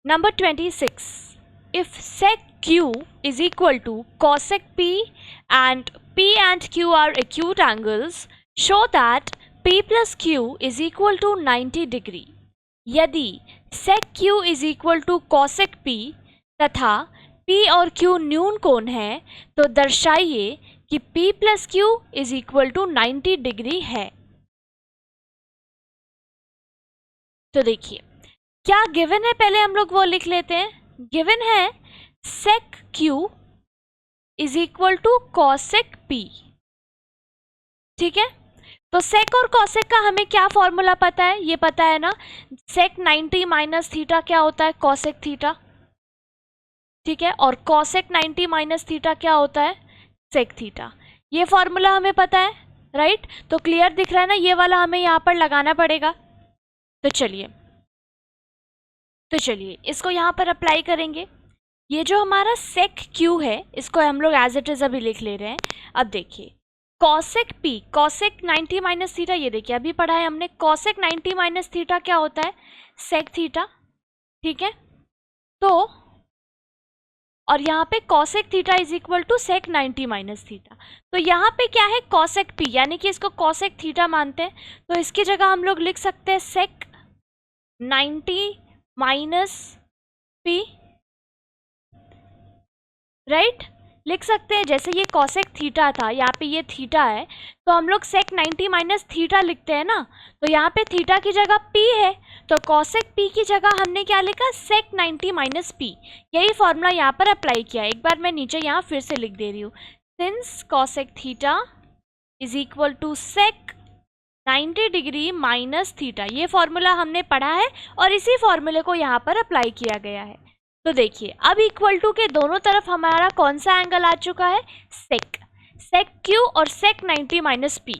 Number 26. If sec q is equal to cosec p and p and q are acute angles, show that p plus q is equal to 90 degree. यदि sec q is equal to cosec p तथा p और q न्यून कोण है तो दर्शाइए कि p plus q is equal to 90 degree है। तो देखिए क्या गिवन है, पहले हम लोग वो लिख लेते हैं। गिवन है sec q is equal to cosec p, ठीक है। तो sec और cosec का हमें क्या फॉर्मूला पता है, ये पता है ना, sec 90 माइनस थीटा क्या होता है, cosec थीटा, ठीक है। और cosec 90 माइनस थीटा क्या होता है, sec थीटा। ये फॉर्मूला हमें पता है, राइट। तो क्लियर दिख रहा है ना, ये वाला हमें यहाँ पर लगाना पड़ेगा। तो चलिए इसको यहाँ पर अप्लाई करेंगे। ये जो हमारा sec q है इसको हम लोग एज इट इज अभी लिख ले रहे हैं। अब देखिए cosec p, cosec 90 minus theta, ये देखिए अभी पढ़ा है हमने, cosec 90 माइनस थीटा क्या होता है, sec थीटा, ठीक है। तो और यहाँ पे cosec theta is equal to sec 90 minus theta. तो यहाँ पे क्या है, cosec p, यानी कि इसको cosec थीटा मानते हैं, तो इसकी जगह हम लोग लिख सकते हैं sec 90 माइनस p, राइट, लिख सकते हैं। जैसे ये cosec थीटा था, यहाँ पे ये थीटा है, तो हम लोग sec 90 माइनस थीटा लिखते हैं ना, तो यहाँ पे थीटा की जगह p है, तो cosec p की जगह हमने क्या लिखा, sec 90 माइनस p। यही फॉर्मूला यहाँ पर अप्लाई किया। एक बार मैं नीचे यहाँ फिर से लिख दे रही हूँ, since cosec theta is equal to sec 90 degree minus theta. ये फॉर्मूला हमने पढ़ा है और इसी फॉर्मूले को यहाँ पर अप्लाई किया गया है। तो देखिए अब इक्वल टू के दोनों तरफ हमारा कौन सा एंगल आ चुका है, sec q और sec 90 माइनस p,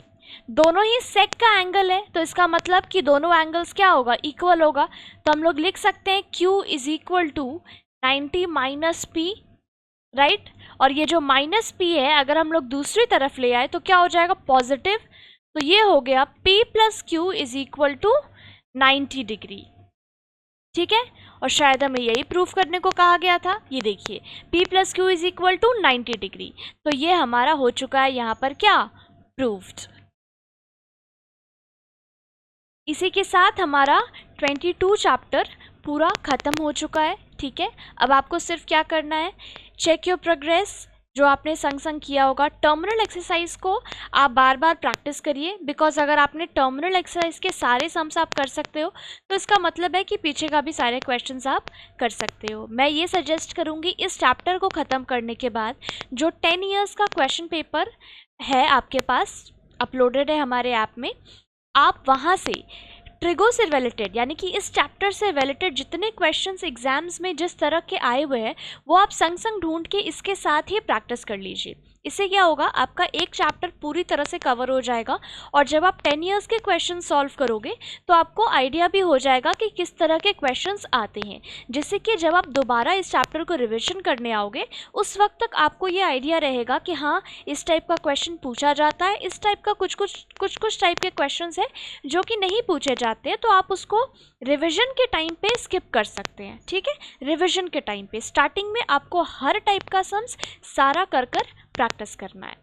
दोनों ही sec का एंगल है, तो इसका मतलब कि दोनों एंगल्स क्या होगा, इक्वल होगा। तो हम लोग लिख सकते हैं q is equal to 90 minus p, right. और ये जो माइनस p है अगर हम लोग दूसरी तरफ ले आए तो क्या हो जाएगा, पॉजिटिव। तो ये हो गया p plus Q is equal to 90 degree, ठीक है। और शायद हमें यही प्रूफ करने को कहा गया था। ये देखिए p plus Q is equal to 90 degree, तो ये हमारा हो चुका है यहाँ पर क्या, प्रूव्ड। इसी के साथ हमारा 22 चैप्टर पूरा खत्म हो चुका है, ठीक है। अब आपको सिर्फ क्या करना है, चेक योर प्रोग्रेस, जो आपने संग संग किया होगा। टर्मिनल एक्सरसाइज को आप बार बार प्रैक्टिस करिए, बिकॉज अगर आपने टर्मिनल एक्सरसाइज के सारे सम्स आप कर सकते हो तो इसका मतलब है कि पीछे का भी सारे क्वेश्चंस आप कर सकते हो। मैं ये सजेस्ट करूँगी इस चैप्टर को ख़त्म करने के बाद जो 10 ईयर्स का क्वेश्चन पेपर है आपके पास अपलोडेड है हमारे ऐप में, आप वहाँ से ट्रिगो से रिलेटेड यानी कि इस चैप्टर से रिलेटेड जितने क्वेश्चंस एग्जाम्स में जिस तरह के आए हुए हैं वो आप संग संग ढूंढ के इसके साथ ही प्रैक्टिस कर लीजिए। इससे क्या होगा, आपका एक चैप्टर पूरी तरह से कवर हो जाएगा और जब आप 10 ईयर्स के क्वेश्चन सॉल्व करोगे तो आपको आइडिया भी हो जाएगा कि किस तरह के क्वेश्चंस आते हैं, जिससे कि जब आप दोबारा इस चैप्टर को रिविजन करने आओगे उस वक्त तक आपको ये आइडिया रहेगा कि हाँ इस टाइप का क्वेश्चन पूछा जाता है, इस टाइप का कुछ टाइप के क्वेश्चन है जो कि नहीं पूछे जाते हैं, तो आप उसको रिविजन के टाइम पे स्किप कर सकते हैं, ठीक है। रिविजन के टाइम पे स्टार्टिंग में आपको हर टाइप का सम्स सारा कर प्रैक्टिस करना है।